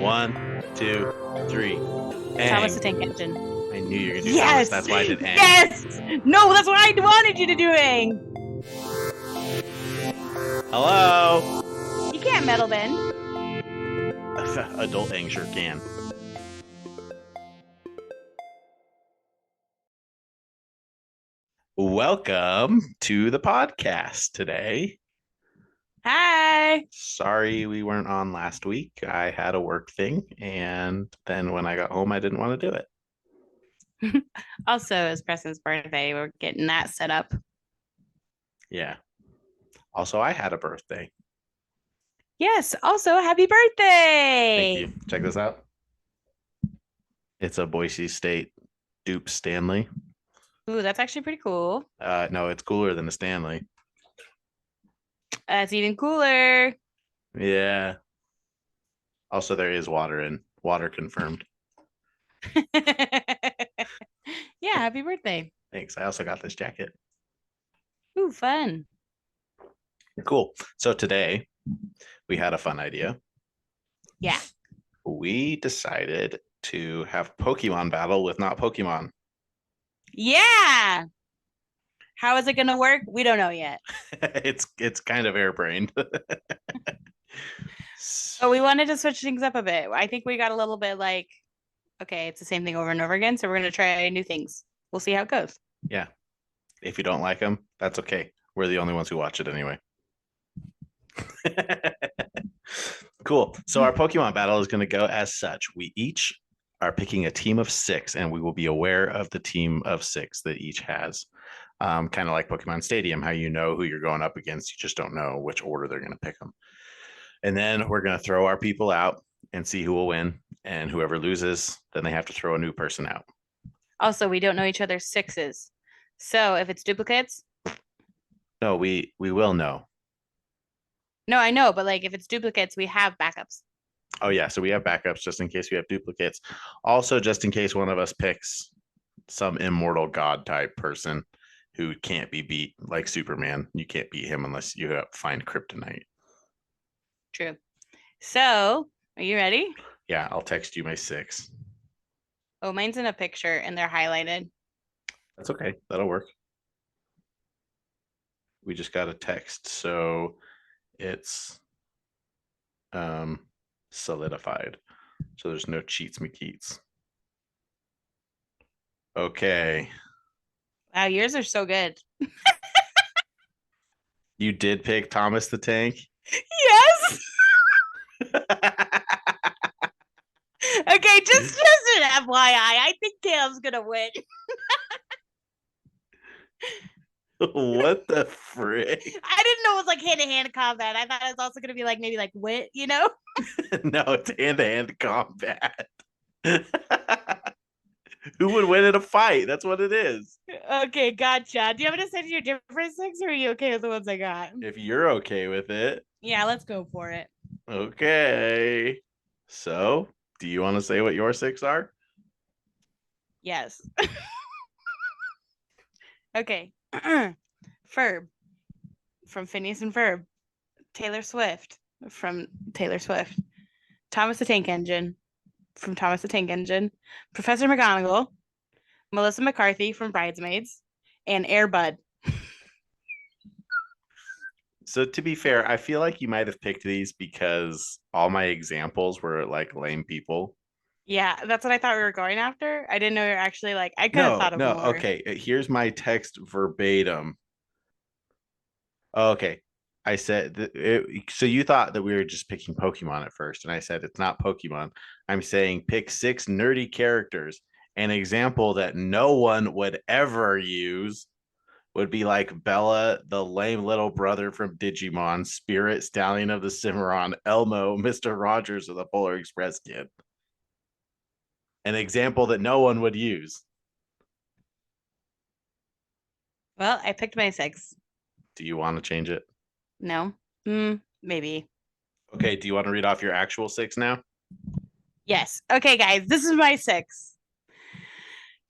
1, 2, 3. Thomas the Ang. Tank Engine. I knew you were gonna do Yes! Thomas. That's why I did Ang. Yes! No, that's what I wanted you to do, Ang. Hello. You can't metal bend. Adult Ang sure can. Welcome to the podcast today. Hi. Sorry we weren't on last week. I had a work thing, and then when I got home, I didn't want to do it. Also, it's Preston's birthday. We're getting that set up. Yeah. Also, I had a birthday. Yes. Also, happy birthday. Thank you. Check this out. It's a Boise State dupe Stanley. Ooh, that's actually pretty cool. No, it's cooler than a Stanley. That's even cooler. Yeah. Also, there is water in. Water confirmed. Yeah, happy birthday. Thanks. I also got this jacket. Ooh, fun. Cool. So today we had a fun idea. Yeah. We decided to have Pokemon battle with not Pokemon. Yeah. How is it going to work? We don't know yet. It's kind of airbrained. So we wanted to switch things up a bit. I think we got a little bit like, okay, it's the same thing over and over again. So we're going to try new things. We'll see how it goes. Yeah. If you don't like them, that's okay. We're the only ones who watch it anyway. Cool. So our Pokemon battle is going to go as such. We each are picking a team of 6, and we will be aware of the team of 6 that each has. Kind of like Pokemon Stadium, how you know who you're going up against. You just don't know which order they're going to pick them. And then we're going to throw our people out and see who will win. And whoever loses, then they have to throw a new person out. Also, we don't know each other's 6s. So if it's duplicates. No, we will know. No, I know, but like if it's duplicates, we have backups. Oh, yeah. So we have backups just in case we have duplicates. Also, just in case one of us picks some immortal god type person who can't be beat, like Superman. You can't beat him unless you find kryptonite. True. So, are you ready? Yeah, I'll text you my 6. Oh, mine's in a picture and they're highlighted. That's okay. That'll work. We just got a text, so it's solidified. So there's no cheats McKeats. Okay. Wow, yours are so good. You did pick Thomas the Tank? Yes. Okay, just an FYI. I think Cam's gonna win. What the frick? I didn't know it was like hand-to-hand combat. I thought it was also gonna be like maybe like wit, you know? No, it's hand-to-hand combat. Who would win in a fight? That's what it is. Okay, gotcha. Do you want me to send you a different 6 or are you okay with the ones I got? If you're okay with it. Yeah, let's go for it. Okay. So, do you want to say what your 6 are? Yes. Okay. Ferb from Phineas and Ferb. Taylor Swift from Taylor Swift. Thomas the Tank Engine from Thomas the Tank Engine. Professor McGonagall. Melissa McCarthy from Bridesmaids. And Air Bud. So to be fair, I feel like you might have picked these because all my examples were like lame people. Yeah, that's what I thought we were going after. I didn't know you were actually like, I could have thought of more. Okay. Here's my text verbatim. Okay. I said, so you thought that we were just picking Pokemon at first. And I said, it's not Pokemon. I'm saying pick 6 nerdy characters. An example that no one would ever use would be like Bella, the lame little brother from Digimon, Spirit, Stallion of the Cimarron, Elmo, Mr. Rogers of the Polar Express Kid. An example that no one would use. Well, I picked my 6. Do you want to change it? No? Maybe. Okay, do you want to read off your actual 6 now? Yes. Okay, guys, this is my 6.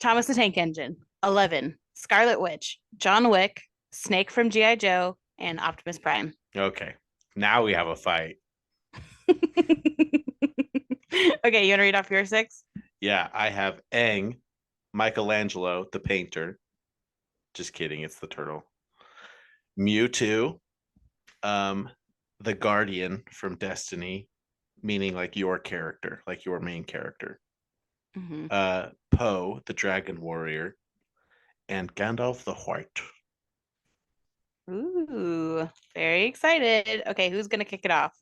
Thomas the Tank Engine. 11. Scarlet Witch. John Wick. Snake from G.I. Joe. And Optimus Prime. Okay, now we have a fight. Okay, you want to read off your six? Yeah, I have Aang, Michelangelo, the painter. Just kidding, it's the turtle. Mewtwo, um, the Guardian from Destiny, meaning like your character, like your main character. Mm-hmm. Poe, the Dragon Warrior, and Gandalf the White. Ooh, very excited. Okay, who's gonna kick it off?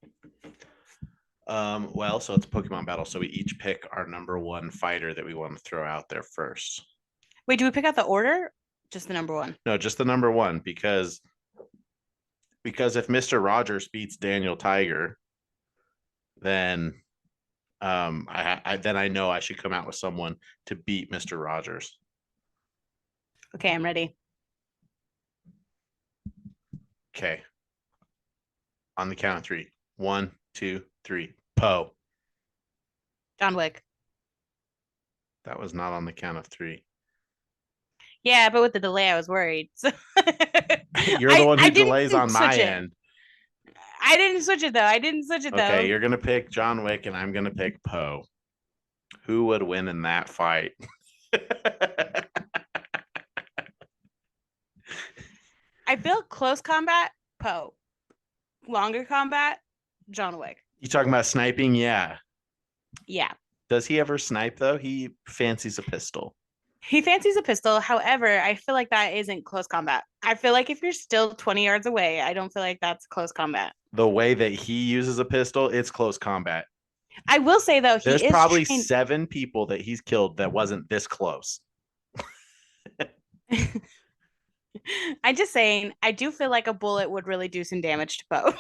Well, so it's a Pokemon battle, so we each pick our number one fighter that we want to throw out there first. Wait, do we pick out the order? Just the number one. No, just the number one because if Mr. Rogers beats Daniel Tiger, then I know I should come out with someone to beat Mr. Rogers. Okay, I'm ready. Okay. On the count of three. 1, 2, 3. Poe. John Wick. That was not on the count of three. Yeah, but with the delay, I was worried. So You're the one I who delays didn't on switch my it. end. I didn't switch it though. I didn't switch it Okay, though. you're gonna pick John Wick and I'm gonna pick Poe. Who would win in that fight? I feel close combat, Poe. Longer combat, John Wick. You talking about sniping? Yeah. Yeah. Does he ever snipe though? He fancies a pistol. He fancies a pistol. However, I feel like that isn't close combat. I feel like if you're still 20 yards away, I don't feel like that's close combat. The way that he uses a pistol, it's close combat. I will say though, There's he is probably trained. 7 people that he's killed that wasn't this close. I'm just saying, I do feel like a bullet would really do some damage to Poe.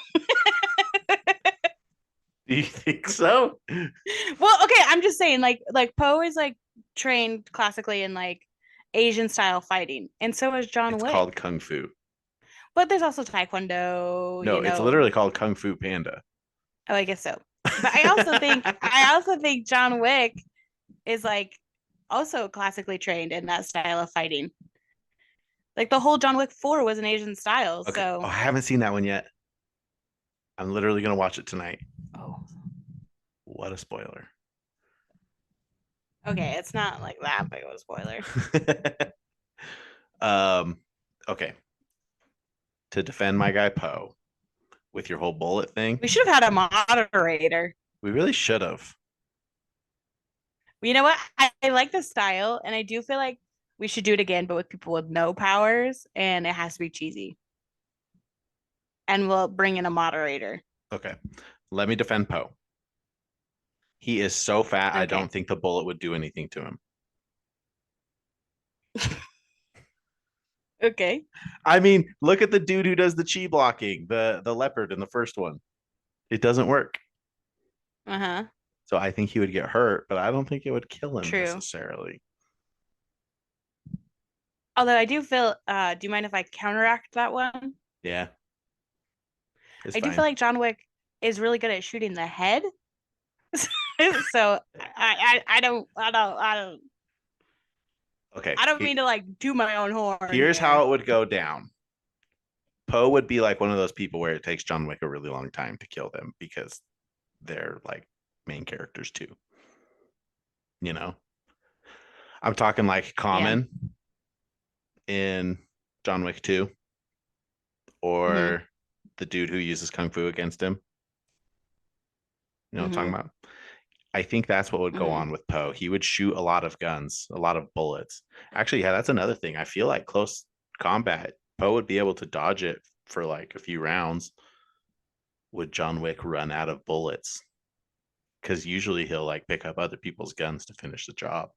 Do you think so? Well, okay, I'm just saying, like Poe is like trained classically in like Asian style fighting, and so is John It's Wick. called Kung Fu. But there's also Taekwondo, No, you it's know. literally called Kung Fu Panda. Oh, I guess so. But I also think John Wick is like also classically trained in that style of fighting. Like the whole John Wick 4 was an Asian style. Okay. Oh, So, I haven't seen that one yet. I'm literally gonna watch it tonight. oh, What a spoiler. okay, it's not like that big of a spoiler. Okay. To defend my guy Poe with your whole bullet thing, We should have had a moderator. we really should have. You know what? I like the style, and I do feel like we should do it again, but with people with no powers, and it has to be cheesy. And we'll bring in a moderator. Okay. Let me defend Poe. He is so fat, I Okay. don't think the bullet would do anything to him. Okay. I mean, look at the dude who does the chi blocking, the leopard in the first one. It doesn't work. Uh-huh. So I think he would get hurt, but I don't think it would kill him True. necessarily. Although I do feel, do you mind if I counteract that one? Yeah. It's I do fine. feel like John Wick is really good at shooting the head. So Okay. I don't mean to like do my own horn. Here's here. how it would go down. Poe would be like one of those people where it takes John Wick a really long time to kill them because they're like main characters too. You know? I'm talking like Common in John Wick 2 or the dude who uses Kung Fu against him. You know what I'm talking about? I think that's what would go on with Poe. He would shoot a lot of guns, a lot of bullets. Actually, yeah, that's another thing. I feel like close combat, Poe would be able to dodge it for like a few rounds. Would John Wick run out of bullets? Because usually he'll like pick up other people's guns to finish the job.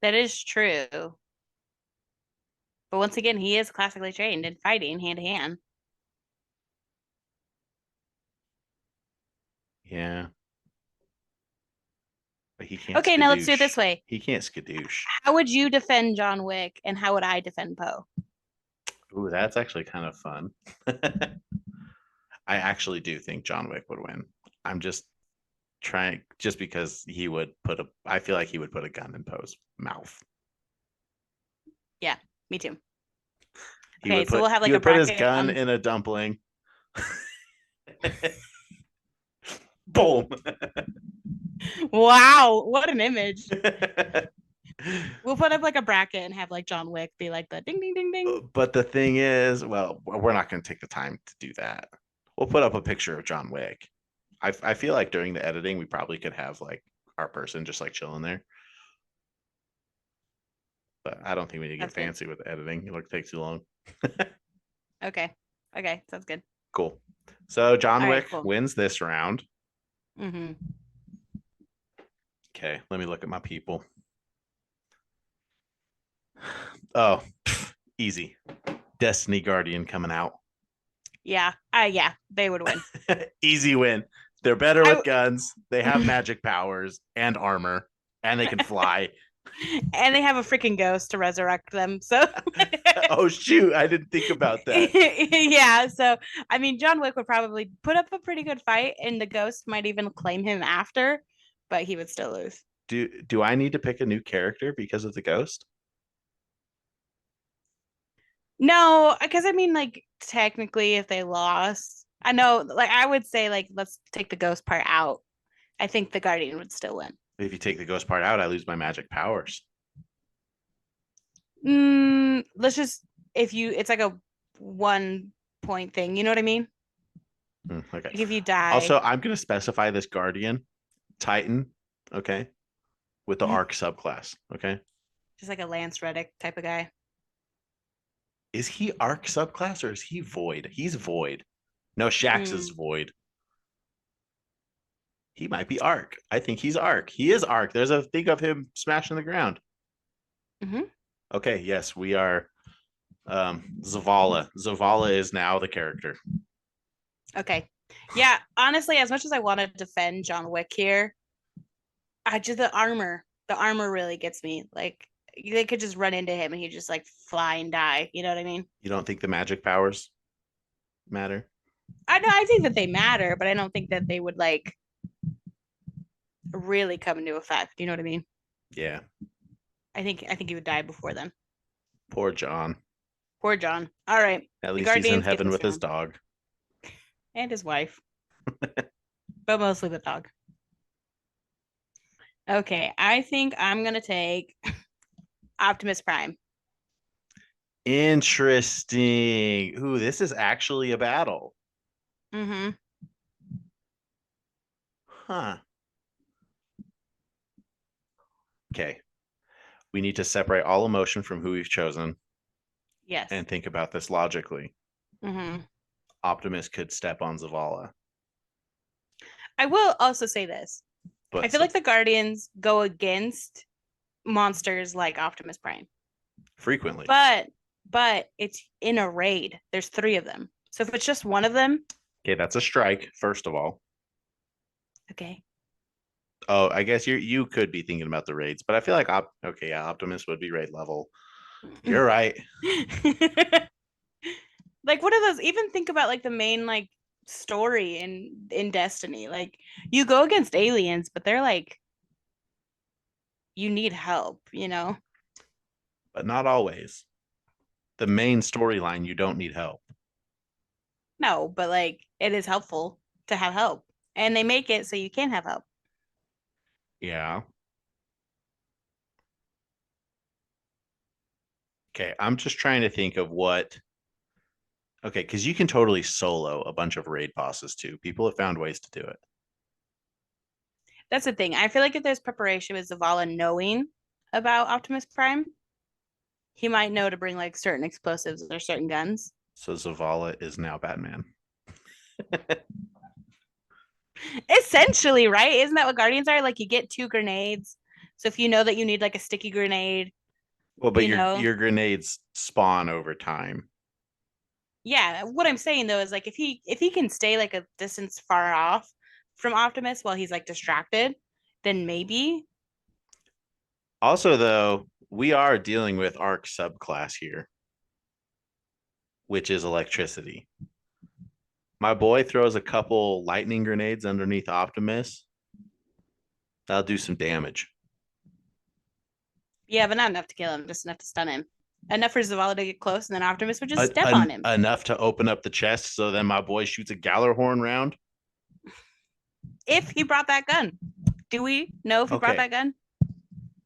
That is true. But once again, he is classically trained in fighting hand to hand. Yeah. But he can't. Okay, now let's do it this way. He can't skadoosh. How would you defend John Wick, and how would I defend Poe? Ooh, that's actually kind of fun. I actually do think John Wick would win. I'm just trying, just because he would put a, I feel like he would put a gun in Poe's mouth. Yeah, me too. He Okay, would so put, we'll have like he a would put his bracket gun on. in a dumpling. Boom. Wow, what an image. We'll put up like a bracket and have like John Wick be like the ding ding ding ding. But the thing is, well, we're not going to take the time to do that. We'll put up a picture of John Wick. I feel like during the editing, we probably could have like our person just like chilling there. But I don't think we need to get That's good. fancy with the editing. It would take too long. Okay. Okay, sounds good. Cool. So John All right, Wick cool. wins this round. Mm-hmm. Okay, let me look at my people. Oh, easy. Destiny Guardian coming out. Yeah. Yeah, they would win. Easy win. They're better I with guns. They have magic powers and armor, and they can fly. and they have a freaking ghost to resurrect them. So Oh shoot, I didn't think about that. yeah, so I mean John Wick would probably put up a pretty good fight and the ghost might even claim him after, but he would still lose. Do I need to pick a new character because of the ghost? No, because I mean like technically if they lost, I know like I would say like let's take the ghost part out. I think the Guardian would still win. If you take the ghost part out, I lose my magic powers. Let's just if you it's like a 1 point thing, you know what I mean? Okay. Like if you die. Also, I'm going to specify this Guardian Titan, okay, with the Mhm. Arc subclass, okay? Just like a Lance Reddick type of guy. Is he Arc subclass or is he Void? He's Void. No, Shax is Mm. Void. He might be Arc. I think he's Arc. He is Arc. There's a thing of him smashing the ground. Hmm. Okay, yes, we are Zavala. Zavala is now the character. Okay. Yeah, honestly, as much as I want to defend John Wick here, I just the armor really gets me. Like they could just run into him and he just like fly and die. You know what I mean? You don't think the magic powers matter? I know I think that they matter, but I don't think that they would like really come into effect. You know what I mean? Yeah. I think he would die before then. Poor John. Poor John. All right. At The least he's in Guardians get heaven this with his round. dog. And his wife. But mostly the dog. Okay, I think I'm gonna take Optimus Prime. Interesting. Ooh, this is actually a battle. Mm-hmm. Huh. Okay. We need to separate all emotion from who we've chosen Yes. and think about this logically. Mm-hmm. Optimus could step on Zavala, I will also say this. I but feel like the Guardians go against monsters like Optimus Prime. frequently. But it's in a raid. There's 3 of them. So if it's just one of them, Okay, that's a strike, first of all. okay. Oh, I guess you could be thinking about the raids, but I feel like okay, yeah, Optimus would be raid level. You're right. Like what are those? Even think about like the main like story in Destiny. Like you go against aliens, but they're like you need help, you know? But not always. The main storyline, you don't need help. No, but like it is helpful to have help. And they make it so you can have help. Yeah. Okay, I'm just trying to think of what. Okay, because you can totally solo a bunch of raid bosses too. People have found ways to do it. That's the thing. I feel like if there's preparation with Zavala knowing about Optimus Prime, he might know to bring like certain explosives or certain guns. So Zavala is now Batman. Essentially, right? Isn't that what Guardians are? Like you get 2 grenades. So if you know that you need like a sticky grenade, Well, but you your know. your grenades spawn over time. Yeah, what I'm saying though is like if he can stay like a distance far off from Optimus while he's like distracted, then maybe. Also, though, we are dealing with arc subclass here, which is electricity. My boy throws a couple lightning grenades underneath Optimus. That'll do some damage. Yeah, but not enough to kill him, just enough to stun him. Enough for Zavala to get close, and then Optimus would just step on him. Enough to open up the chest so then my boy shoots a Gallarhorn round. If he brought that gun. Do we know if he brought Okay. that gun?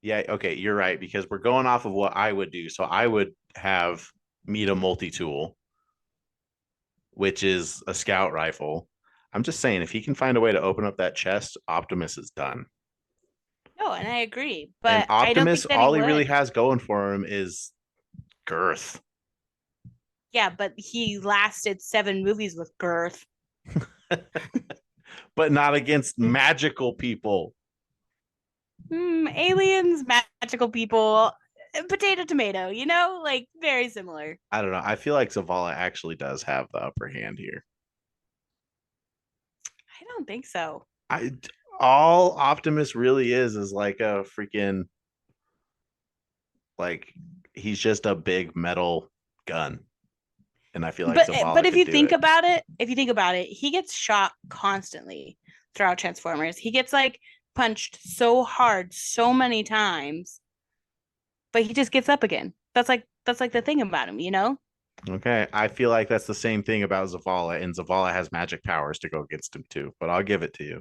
Yeah, okay, you're right, because we're going off of what I would do. So I would have meet a multi-tool, which is a scout rifle. I'm just saying, if he can find a way to open up that chest, Optimus is done. No, and I agree, And but I don't Optimus, think that he all he really would. has going for him is girth. Yeah, but he lasted 7 movies with girth. But not against magical people. Aliens, magical people, potato, tomato, like very similar. I don't know. I feel like Zavala actually does have the upper hand here. I don't think so. I all Optimus really is like a freaking like he's just a big metal gun. And I feel like But Zavala if could you do think it. about it, he gets shot constantly throughout Transformers. He gets like punched so hard so many times, but he just gets up again. That's like the thing about him. Okay. I feel like that's the same thing about Zavala, and Zavala has magic powers to go against him too. But I'll give it to you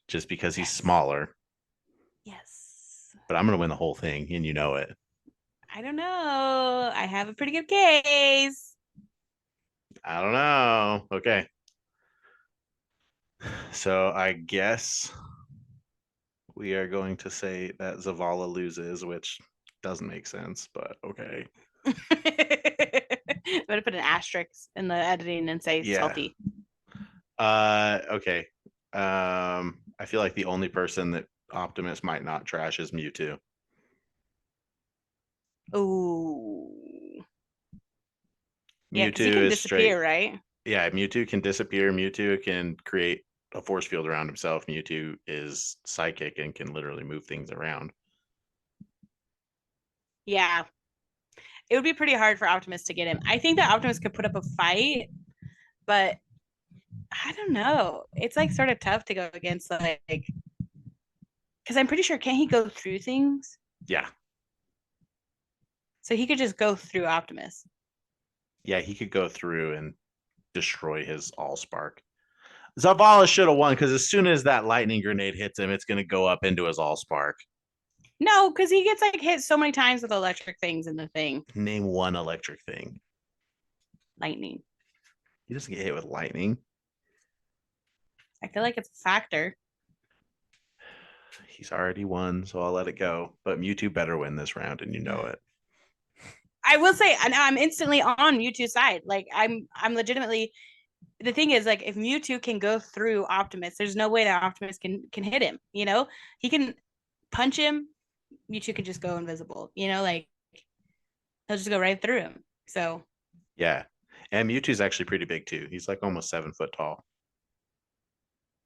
just because he's Yes. smaller. Yes. But I'm gonna win the whole thing, and you know it. I don't know. I have a pretty good case. I don't know. Okay. So I guess we are going to say that Zavala loses, which doesn't make sense, but okay. I'm gonna put an asterisk in the editing and say Yeah. salty. Okay. I feel like the only person that Optimus might not trash is Mewtwo. Ooh. Yeah, because he Mewtwo can is straight. disappear, right? Yeah, Mewtwo can disappear. Mewtwo can create a force field around himself. Mewtwo is psychic and can literally move things around. Yeah. It would be pretty hard for Optimus to get him. I think that Optimus could put up a fight, but I don't know. It's like sort of tough to go against like because I'm pretty sure can't he go through things? Yeah. So he could just go through Optimus. Yeah, he could go through and destroy his Allspark. Zavala should have won because as soon as that lightning grenade hits him, it's going to go up into his Allspark. No, because he gets like hit so many times with electric things in the thing. Name one electric thing. Lightning. He doesn't get hit with lightning. I feel like it's a factor. He's already won, so I'll let it go. But Mewtwo better win this round, and you know it. I will say, and I'm instantly on Mewtwo's side. Like I'm legitimately. The thing is, like, if Mewtwo can go through Optimus, there's no way that Optimus can hit him. He can punch him. Mewtwo can just go invisible. Like he'll just go right through him. So Yeah. And Mewtwo's actually pretty big too. He's like almost 7 foot tall.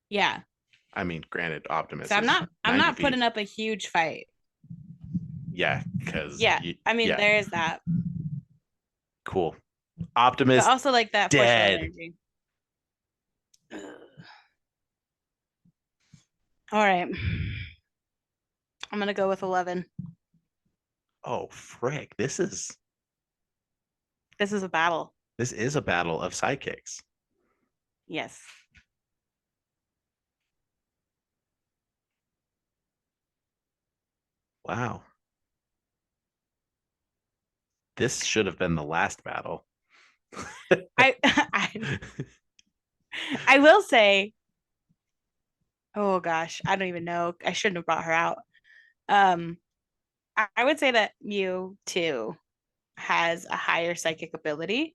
yeah. I mean, granted, Optimus So I'm is not I'm 90 not feet. putting up a huge fight. Yeah, because Yeah. I mean, yeah, there is that. cool. But Optimus also like that force field dead. energy. All right. I'm gonna go with 11. Oh frick! This is a battle. This is a battle of sidekicks. Yes. Wow. This should have been the last battle. I I will say, oh gosh, I don't even know. I shouldn't have brought her out. Um, I would say that Mew too has a higher psychic ability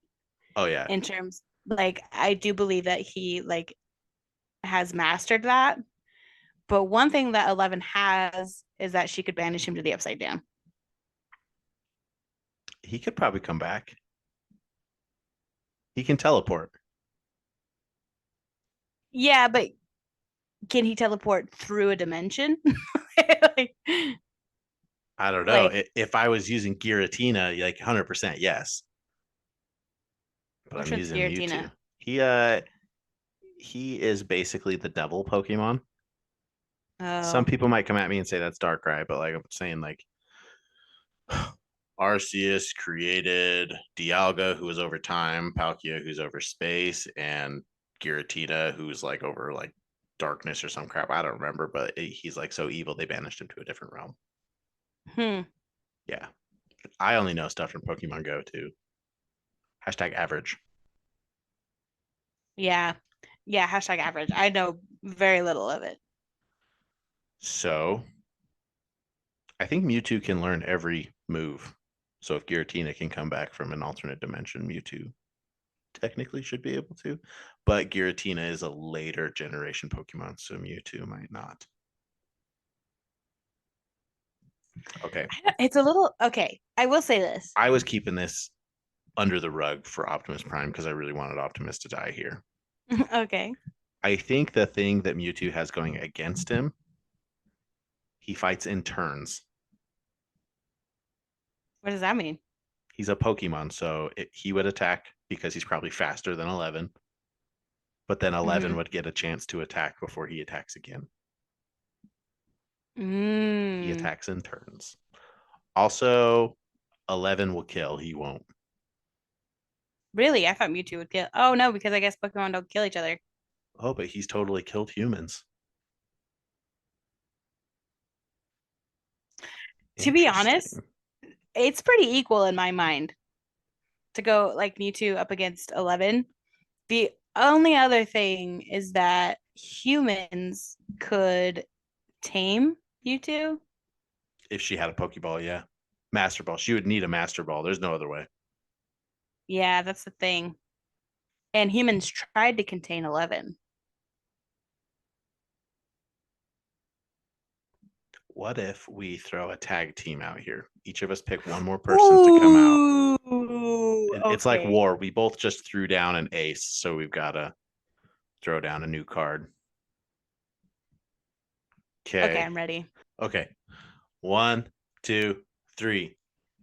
Oh yeah. in terms like I do believe that he like has mastered that. But one thing that 11 has is that she could banish him to the upside down. He could probably come back. He can teleport. Yeah, but can he teleport through a dimension? like, I don't know. like If I was using Giratina, like 100% yes. But which I'm one's using Mewtwo. Giratina? He is basically the devil Pokemon. Some Oh, people might come at me and say that's Darkrai, but like I'm saying, like Arceus created Dialga, who was over time, Palkia, who's over space, and Giratina, who's like over like darkness or some crap. I don't remember, but he's like so evil they banished him to a different realm. Hmm. Yeah. I only know stuff from Pokemon Go too. Hashtag average. Yeah. Yeah. Hashtag average. I know very little of it. So I think Mewtwo can learn every move. So if Giratina can come back from an alternate dimension, Mewtwo technically should be able to. But Giratina is a later generation Pokemon, so Mewtwo might not. Okay. It's a little okay. I will say this. I was keeping this under the rug for Optimus Prime because I really wanted Optimus to die here. Okay. I think the thing that Mewtwo has going against him, he fights in turns. What does that mean? He's a Pokemon, so he would attack because he's probably faster than 11, but then 11 Mm-hmm. would get a chance to attack before he attacks again. He Mm. attacks in turns. Also, 11 will kill. He won't. Really? I thought Mewtwo would kill. Oh no, because I guess Pokemon don't kill each other. Oh, but he's totally killed humans. To be honest, Interesting. it's pretty equal in my mind to go like Mewtwo up against 11. The only other thing is that humans could tame Mewtwo. If she had a Pokeball, yeah. Master Ball. She would need a Master Ball. There's no other way. Yeah, that's the thing. And humans tried to contain 11. What if we throw a tag team out here? Each of us pick one more person to come out. Ooh, It's like okay. war. We both just threw down an ace, so we've got to throw down a new card. Okay, Okay. I'm ready. Okay. 1, 2, 3.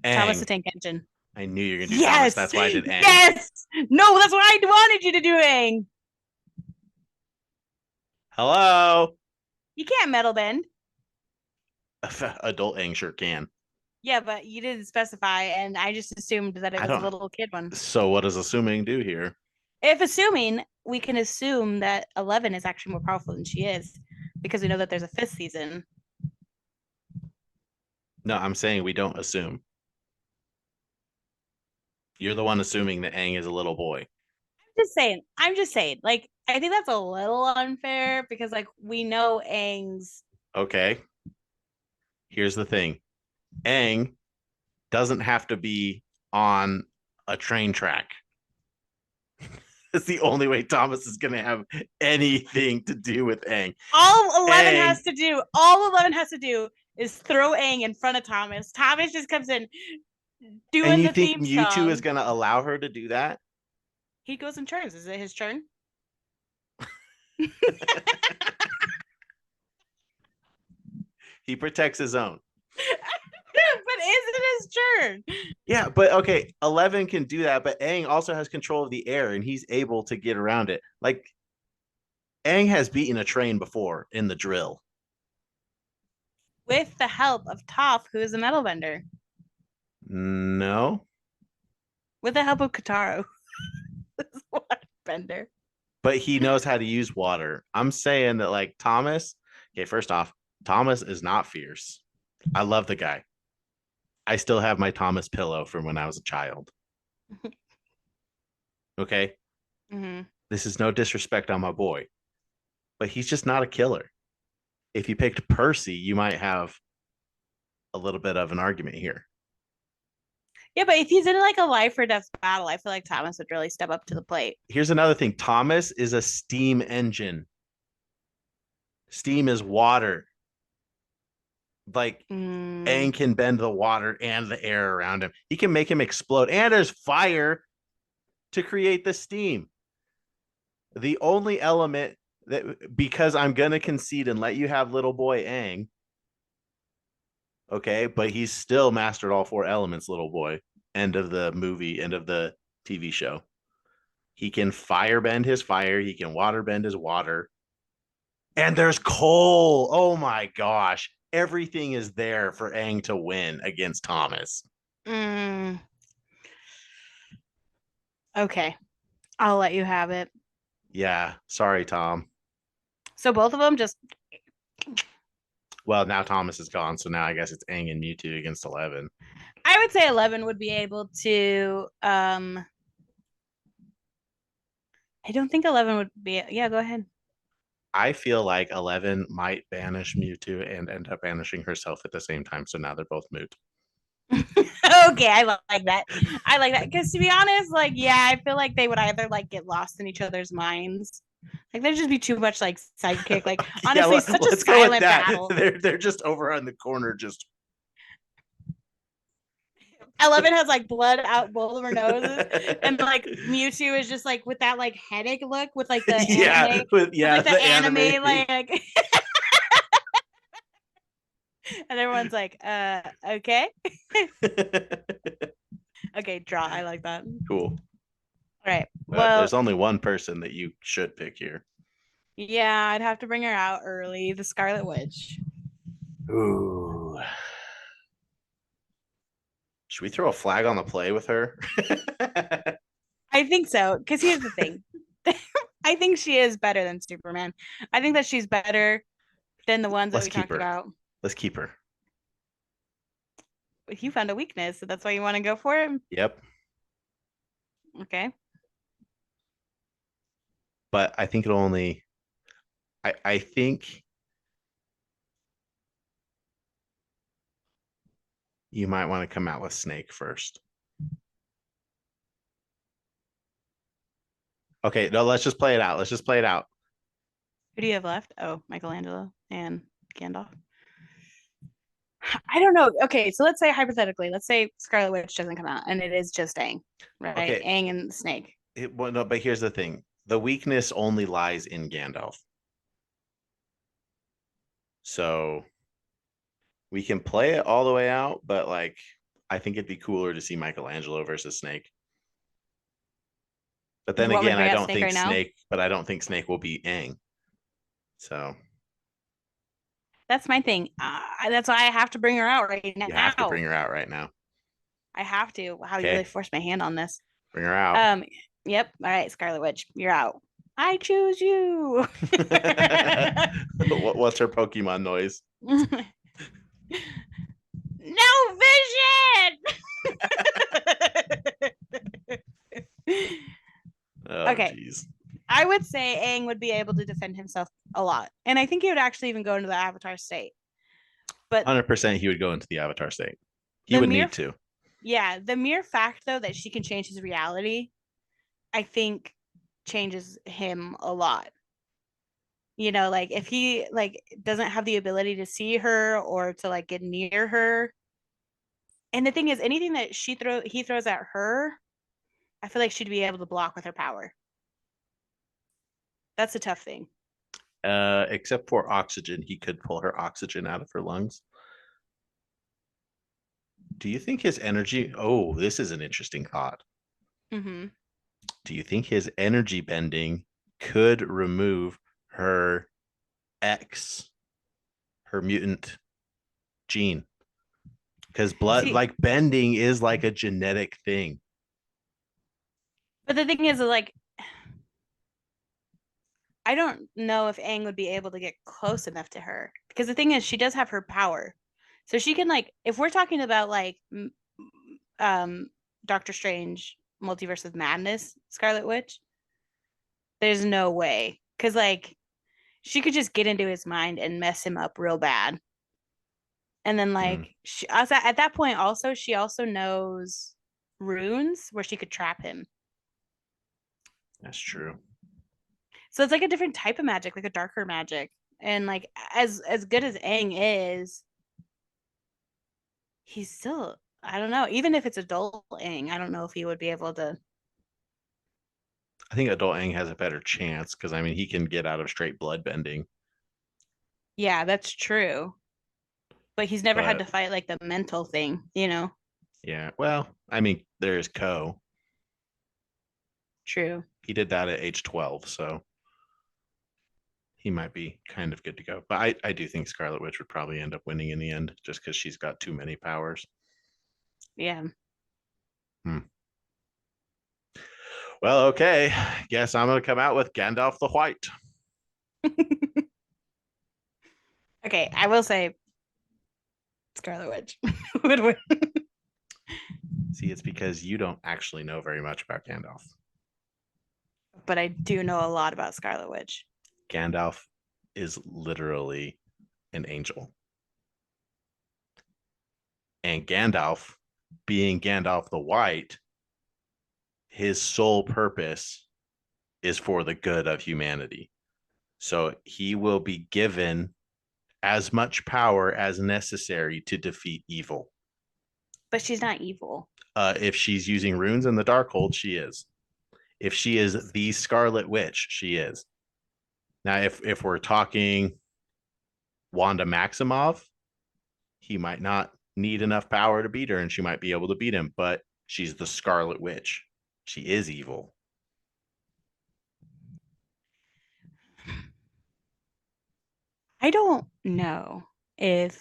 Thomas the Ang. Tank Engine. I knew you were gonna do Thomas. Yes! That's why I did Ang. Yes! No, that's what I wanted you to doing. Hello. You can't metal bend. Adult Ang sure can. Yeah, but you didn't specify, and I just assumed that it I was a don't. little kid one. So what does assuming do here? If assuming, we can assume that 11 is actually more powerful than she is because we know that there's a fifth season. No, I'm saying we don't assume. You're the one assuming that Ang is a little boy. I'm just saying, like, I think that's a little unfair because, like, we know Aang's. Okay. Here's the thing. Ang doesn't have to be on a train track. It's the only way Thomas is going to have anything to do with Ang. All 11 Aang, has to do is throw Aang in front of Thomas. Thomas just comes in and doing you the think theme Mewtwo is song. going to allow her to do that? He goes in turns. Is it his turn? He protects his own. But is it his turn? Yeah, but okay, 11 can do that, but Aang also has control of the air and he's able to get around it. Like Aang has beaten a train before in the drill. With the help of Toph, who is a metal bender. No, With the help of Kataro, who's a water bender. but he knows how to use water. I'm saying that like Thomas, okay, first off, Thomas is not fierce. I love the guy. I still have my Thomas pillow from when I was a child. Okay. Mm-hmm. This is no disrespect on my boy, but he's just not a killer. If you picked Percy, you might have a little bit of an argument here. Yeah, but if he's in like a life or death battle, I feel like Thomas would really step up to the plate. Here's another thing. Thomas is a steam engine. Steam is water. Like Aang can bend the water and the air around him. He can make him explode. And there's fire to create the steam. The only element that, because I'm going to concede and let you have little boy Aang, okay, but he's still mastered all four elements, little boy. End of the movie, end of the TV show. He can fire bend his fire, he can water bend his water. And there's coal. Oh my gosh. Everything is there for Aang to win against Thomas. Okay. I'll let you have it. Yeah. Sorry, Tom. So both of them just. Well, now Thomas is gone, so now I guess it's Aang and Mewtwo against 11. I would say 11 would be able to. I don't think 11 would be. Yeah, go ahead. I feel like 11 might banish Mewtwo and end up banishing herself at the same time. So now they're both moot. Okay, I like that. I like that because to be honest, like, yeah, I feel like they would either like get lost in each other's minds. Like there'd just be too much like sidekick. Like Yeah, honestly, such a let's go with silent that. battle. They're just over on the corner, just 11 has like blood out both of her noses, and like Mewtwo is just like with that like headache look with like the yeah, anime, with like the the anime. anime like, and everyone's like, okay, okay, draw. I like that. Cool. All right. But Well, there's only one person that you should pick here. yeah, I'd have to bring her out early. The Scarlet Witch. Ooh. Should we throw a flag on the play with her? I think so. Because here's the thing. I think she is better than Superman. I think that she's better than the ones that Let's we keep talked her. about. Let's keep her. You found a weakness, so that's why you want to go for it. Yep. Okay. But I think it'll only I think you might want to come out with Snake first. Okay, no, let's just play it out. Let's just play it out. Who do you have left? Oh, Michelangelo and Gandalf. I don't know. Okay, so let's say hypothetically, let's say Scarlet Witch doesn't come out and it is just Aang, right? Okay, Aang and Snake. well, no, but here's the thing: the weakness only lies in Gandalf. So we can play it all the way out, but like, I think it'd be cooler to see Michelangelo versus Snake. But then You want me to again, bring out Snake right now? I don't think Snake will beat Aang. So That's my thing. That's why I have to bring her out right you have to now. bring her out right now. I have to. Wow, you really Okay, forced my hand on this. bring her out. Yep. All right, Scarlet Witch, you're out. I choose you. What's her Pokemon noise? No vision. Oh, Okay. geez. I would say Aang would be able to defend himself a lot. And I think he would actually even go into the Avatar state. But 100% he would go into the Avatar state. He the would mere need to. yeah, the mere fact though that she can change his reality, I think changes him a lot. You know, like if he like doesn't have the ability to see her or to like get near her. And the thing is anything that he throws at her, I feel like she'd be able to block with her power. That's a tough thing. Except for oxygen, he could pull her oxygen out of her lungs. Do you think his energy? Oh, this is an interesting thought. Mm-hmm. Do you think his energy bending could remove her X, her mutant gene? Because blood, See, like bending, is like a genetic thing. but the thing is, like, I don't know if Aang would be able to get close enough to her because the thing is, she does have her power, so she can like, if we're talking about like, um, Doctor Strange, Multiverse of Madness, Scarlet Witch, there's no way because like she could just get into his mind and mess him up real bad. And then like she also at that point also she also knows runes where she could trap him. That's true. So it's like a different type of magic, like a darker magic. And like as good as Aang is, he's still I don't know, even if it's adult Aang, I don't know if he would be able to. I think adult Aang has a better chance because I mean he can get out of straight blood bending. Yeah, that's true. But he's never had to But fight like the mental thing, you know. yeah, well, I mean there's Ko. True. He did that at age 12, so he might be kind of good to go. But I do think Scarlet Witch would probably end up winning in the end just because she's got too many powers. Yeah. Hmm. Well, okay. Guess I'm gonna come out with Gandalf the White. Okay, I will say Scarlet Witch would win. See, it's because you don't actually know very much about Gandalf. But I do know a lot about Scarlet Witch. Gandalf is literally an angel. And Gandalf, being Gandalf the White, his sole purpose is for the good of humanity. So he will be given as much power as necessary to defeat evil. But she's not evil. If she's using runes in the Darkhold, she is. If she is the Scarlet Witch, she is. Now, if we're talking Wanda Maximoff, he might not need enough power to beat her, and she might be able to beat him. But she's the Scarlet Witch. She is evil. I don't know if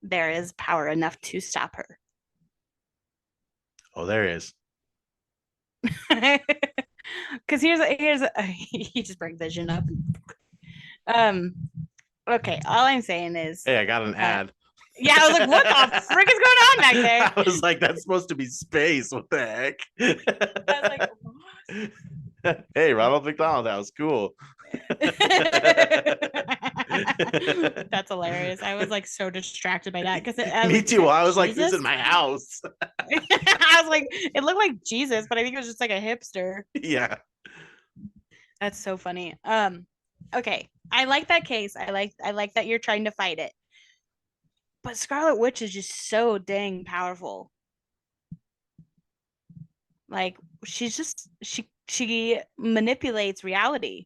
there is power enough to stop her. Oh, there is. Because he just brings Vision up. Um. Okay, all I'm saying is, Hey, I got an ad. yeah, I was like, what the frick is going on back there? I was like, that's supposed to be space. What the heck? I was like, what? Hey, Ronald McDonald, that was cool. That's hilarious. I was like so distracted by that because Me like, too. I was like, Jesus? this is my house. I was like, it looked like Jesus, but I think it was just like a hipster. Yeah. That's so funny. Okay. I like that case. I like that you're trying to fight it. But Scarlet Witch is just so dang powerful. Like she manipulates reality.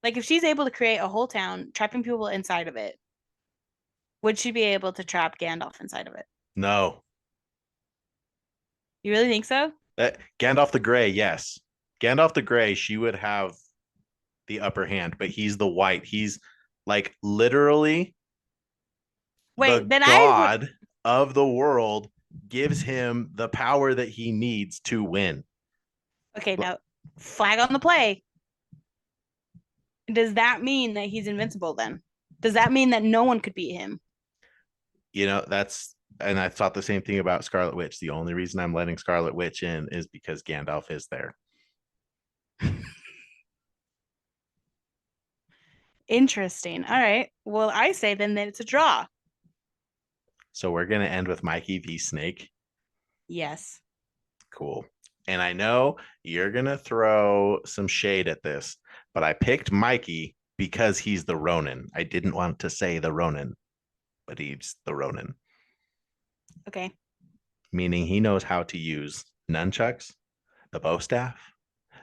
Like if she's able to create a whole town, trapping people inside of it, would she be able to trap Gandalf inside of it? No. You really think so? Gandalf the Grey, yes. Gandalf the Grey, she would have the upper hand, but he's the white. He's like literally the Wait, then I would. god of the world gives him the power that he needs to win. Okay, now flag on the play. Does that mean that he's invincible then? Does that mean that no one could beat him? You know, and I thought the same thing about Scarlet Witch. The only reason I'm letting Scarlet Witch in is because Gandalf is there. Interesting. All right. Well, I say then that it's a draw. So we're going to end with Mikey v. Snake. Yes. Cool. And I know you're going to throw some shade at this, but I picked Mikey because he's the Ronin. I didn't want to say the Ronin, but he's the Ronin. Okay. Meaning he knows how to use nunchucks, the bow staff,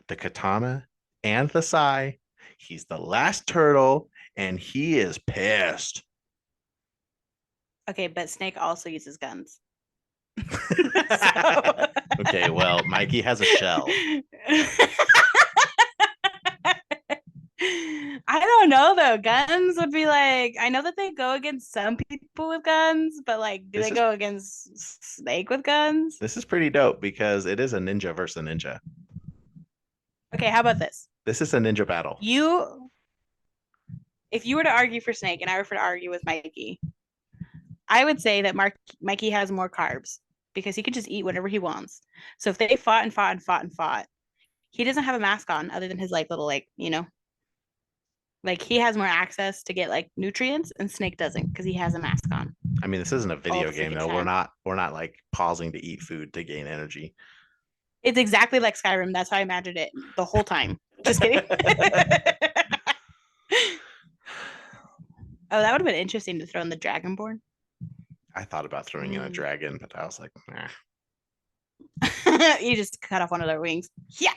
the katana, and the sai. He's the last turtle, and he is pissed. Okay, but Snake also uses guns. Okay, well, Mikey has a shell. I don't know though. Guns would be like, I know that they go against some people with guns, but like, do they go against Snake with guns? This is pretty dope because it is a ninja versus a ninja. Okay, how about this? This is a ninja battle. If you were to argue for Snake and I were to argue with Mikey, I would say that Mikey has more carbs because he could just eat whatever he wants. So if they fought and fought and fought and fought, he doesn't have a mask on other than his like little like, like he has more access to get like nutrients and Snake doesn't because he has a mask on. I mean, this isn't a video game though. We're not like pausing to eat food to gain energy. It's exactly like Skyrim. That's how I imagined it the whole time. Just kidding. Oh, that would have been interesting to throw in the Dragonborn. I thought about throwing in a dragon, but I was like, nah. You just cut off one of their wings. Yeah.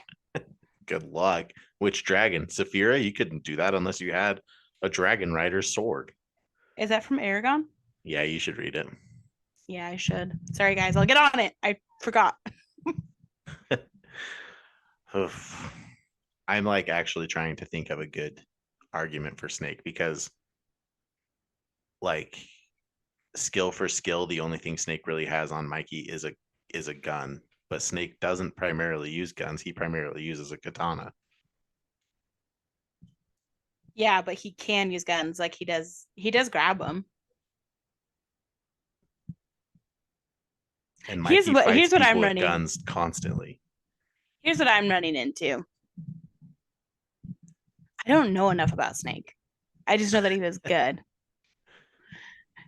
Good luck. Which dragon? Saphira? You couldn't do that unless you had a dragon rider's sword. Is that from Aragon? Yeah, you should read it. Yeah, I should. Sorry, guys. I'll get on it. I forgot. I'm like actually trying to think of a good argument for Snake because like skill for skill, the only thing Snake really has on Mikey is a gun. But Snake doesn't primarily use guns. He primarily uses a katana. Yeah, but he can use guns. Like he does grab them. And Mikey fights Here's what people I'm with running. guns constantly. Here's what I'm running into. I don't know enough about Snake. I just know that he was good.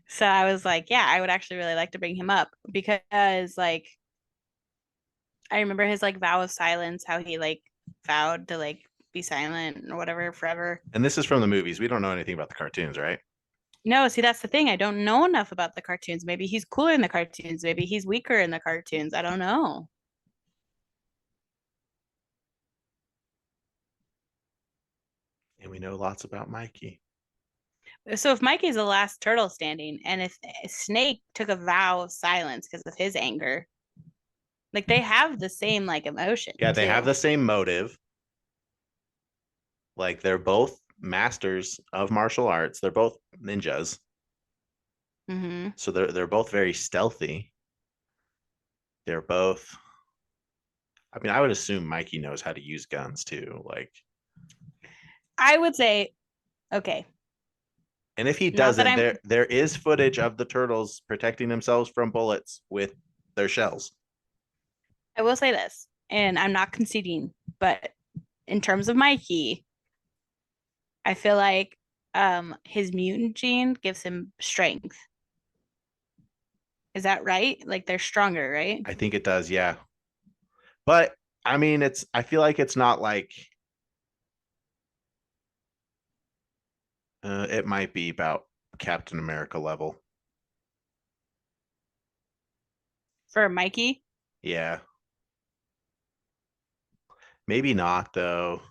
So I was like, yeah, I would actually really like to bring him up because like I remember his like vow of silence, how he like vowed to like be silent or whatever forever. And this is from the movies. We don't know anything about the cartoons, right? No, see, that's the thing. I don't know enough about the cartoons. Maybe he's cooler in the cartoons. Maybe he's weaker in the cartoons. I don't know. And we know lots about Mikey. So if Mikey's the last turtle standing, and if Snake took a vow of silence because of his anger, like they have the same like emotion Yeah, they have too. the same motive. Like they're both masters of martial arts. They're both ninjas. Hmm. So they're both very stealthy. They're both I mean, I would assume Mikey knows how to use guns too. Like, I would say, okay, and if he not that doesn't, I'm, there is footage of the turtles protecting themselves from bullets with their shells. I will say this, and I'm not conceding, but in terms of Mikey, I feel like his mutant gene gives him strength. Is that right? Like they're stronger, right? I think it does, yeah. But I mean, I feel like it's not like it might be about Captain America level. For Mikey. Yeah. Maybe not though.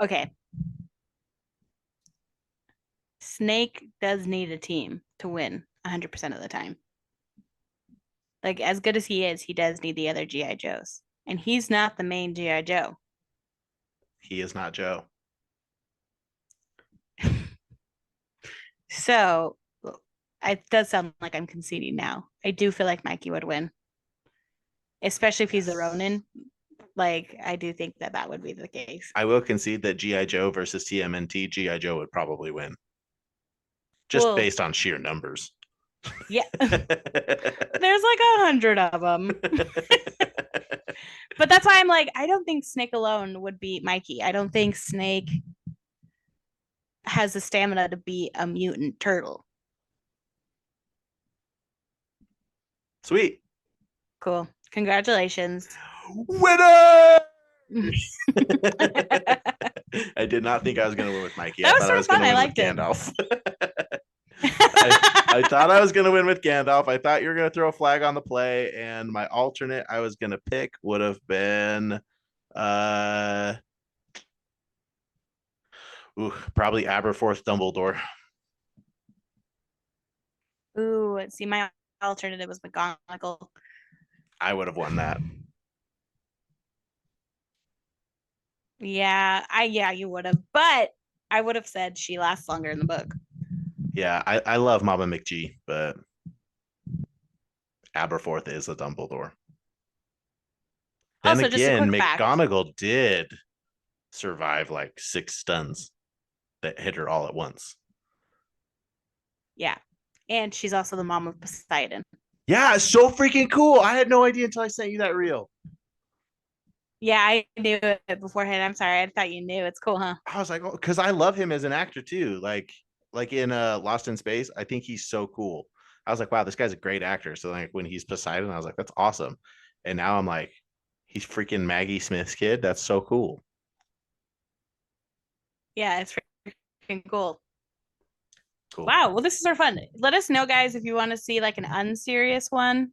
Okay. Snake does need a team to win 100% of the time. Like as good as he is, he does need the other GI Joes. And he's not the main GI Joe. He is not Joe. So it does sound like I'm conceding now. I do feel like Mikey would win, especially if he's a Yes. Ronin. Like I do think that that would be the case. I will concede that GI Joe versus TMNT, GI Joe would probably win, just Well, based on sheer numbers. yeah, there's like 100 of them. But that's why I'm like, I don't think Snake alone would beat Mikey. I don't think Snake has the stamina to beat a mutant turtle. Sweet. Cool. Congratulations. Winner! That I did not think I was going to win with Mikey. I was thought I sort was of going fun. to I win with liked it. Gandalf. I thought I was going to win with Gandalf. I thought you were going to throw a flag on the play, and my alternate I was going to pick would have been uh probably Aberforth Dumbledore. Ooh, see, my alternative was McGonagall. I would have won that. Yeah, you would have, but I would have said she lasts longer in the book. Yeah, I love Mama McGee, but Aberforth is a Dumbledore. Then Also, just a again, quick fact. McGonagall did survive like 6 stuns that hit her all at once. Yeah. And she's also the mom of Poseidon. Yeah, it's so freaking cool. I had no idea until I sent you that reel. Yeah, I knew it beforehand. I'm sorry. I thought you knew. It's cool, huh? I was like, oh, because I love him as an actor too. Like in Lost in Space, I think he's so cool. I was like, wow, this guy's a great actor. So like when he's Poseidon, I was like, that's awesome. And now I'm like, he's freaking Maggie Smith's kid. That's so cool. Yeah, it's freaking cool. Cool. Wow. Well, this is our fun. Let us know, guys, if you want to see like an unserious one,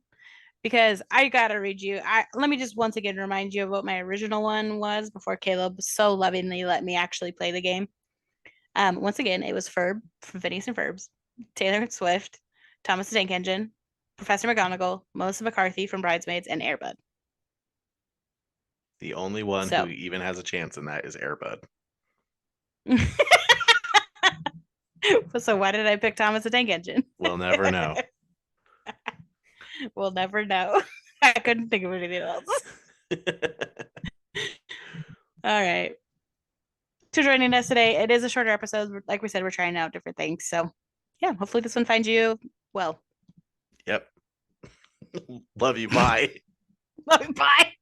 because I gotta read you. I let me just once again remind you of what my original one was before Caleb so lovingly let me actually play the game. Once again, it was Ferb from Phineas and Ferbs, Taylor Swift, Thomas the Tank Engine, Professor McGonagall, Melissa McCarthy from Bridesmaids, and Airbud. The only one who So, even has a chance in that is Airbud. so why did I pick Thomas the Tank Engine? We'll never know. We'll never know. I couldn't think of anything else. All right. for joining us today. It is a shorter episode. Like we said, we're trying out different things. So, yeah, hopefully this one finds you well. Yep. Love you. Bye. Bye.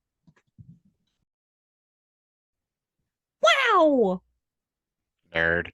Wow. Nerd.